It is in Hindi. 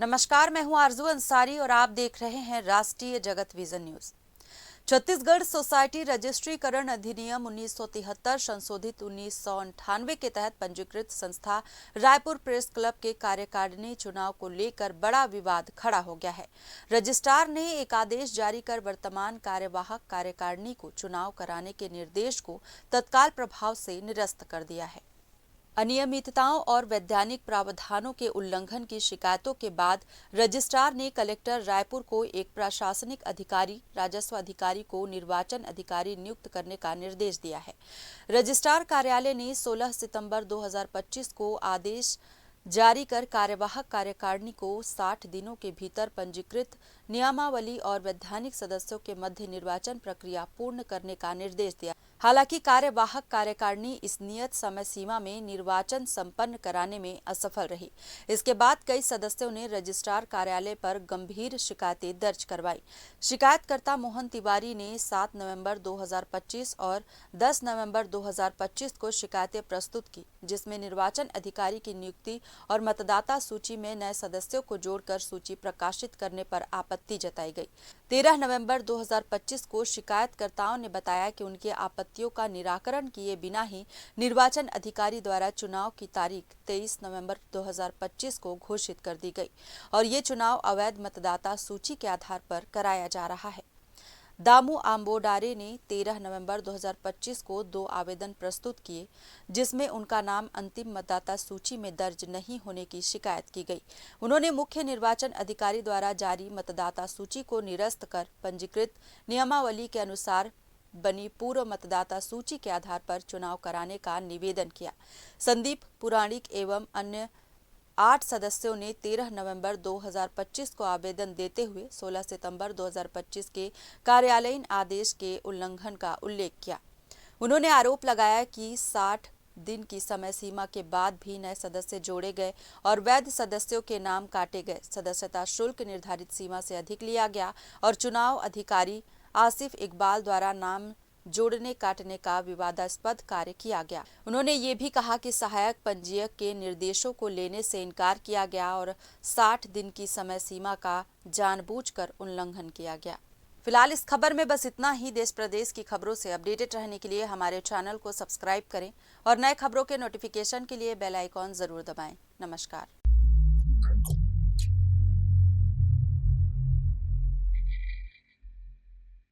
नमस्कार, मैं हूं आरजू अंसारी और आप देख रहे हैं राष्ट्रीय जगत विजन न्यूज। छत्तीसगढ़ सोसाइटी रजिस्ट्रीकरण अधिनियम 1973 संशोधित 1998 के तहत पंजीकृत संस्था रायपुर प्रेस क्लब के कार्यकारिणी चुनाव को लेकर बड़ा विवाद खड़ा हो गया है। रजिस्ट्रार ने एक आदेश जारी कर वर्तमान कार्यवाहक कार्यकारिणी को चुनाव कराने के निर्देश को तत्काल प्रभाव से निरस्त कर दिया है। अनियमितताओं और वैधानिक प्रावधानों के उल्लंघन की शिकायतों के बाद रजिस्ट्रार ने कलेक्टर रायपुर को एक प्रशासनिक अधिकारी, राजस्व अधिकारी को निर्वाचन अधिकारी नियुक्त करने का निर्देश दिया है। रजिस्ट्रार कार्यालय ने 16 सितंबर 2025 को आदेश जारी कर कार्यवाहक कार्यकारिणी को 60 दिनों के भीतर पंजीकृत नियमावली और वैधानिक सदस्यों के मध्य निर्वाचन प्रक्रिया पूर्ण करने का निर्देश दिया। हालांकि कार्यवाहक कार्यकारिणी इस नियत समय सीमा में निर्वाचन संपन्न कराने में असफल रही। इसके बाद कई सदस्यों ने रजिस्ट्रार कार्यालय पर गंभीर शिकायतें दर्ज करवाई। शिकायतकर्ता मोहन तिवारी ने 7 नवंबर 2025 और 10 नवंबर 2025 को शिकायतें प्रस्तुत की, जिसमें निर्वाचन अधिकारी की नियुक्ति और मतदाता सूची में नए सदस्यों को जोड़कर सूची प्रकाशित करने पर आपत्ति जताई गई। 13 नवंबर 2025 को शिकायतकर्ताओं ने बताया कि उनकी आपत्तियों का निराकरण किए बिना ही निर्वाचन अधिकारी द्वारा चुनाव की तारीख 23 नवंबर 2025 को घोषित कर दी गई और ये चुनाव अवैध मतदाता सूची के आधार पर कराया जा रहा है। दामू आम्बोडारे ने 13 नवंबर 2025 को 2 आवेदन प्रस्तुत किए, जिसमें उनका नाम अंतिम मतदाता सूची में दर्ज नहीं होने की शिकायत की गई। उन्होंने मुख्य निर्वाचन अधिकारी द्वारा जारी मतदाता सूची को निरस्त कर पंजीकृत नियमावली के अनुसार बनी पूर्व मतदाता सूची के आधार पर चुनाव कराने का निवेदन किया। संदीप पुराणिक एवं अन्य 8 सदस्यों ने 13 नवंबर 2025 को आवेदन देते हुए 16 सितंबर 2025 के कार्यालयीन आदेश के उल्लंघन का उल्लेख किया। उन्होंने आरोप लगाया कि 60 दिन की समय सीमा के बाद भी नए सदस्य जोड़े गए और वैध सदस्यों के नाम काटे गए। सदस्यता शुल्क निर्धारित सीमा से अधिक लिया गया और चुनाव अधिकारी आसिफ इकबाल द्वारा नाम जोड़ने काटने का विवादास्पद कार्य किया गया। उन्होंने ये भी कहा कि सहायक पंजीयक के निर्देशों को लेने से इनकार किया गया और 60 दिन की समय सीमा का जानबूझकर उल्लंघन किया गया। फिलहाल इस खबर में बस इतना ही। देश प्रदेश की खबरों से अपडेटेड रहने के लिए हमारे चैनल को सब्सक्राइब करें और नए खबरों के नोटिफिकेशन के लिए बेल आइकॉन जरूर दबाएं। नमस्कार।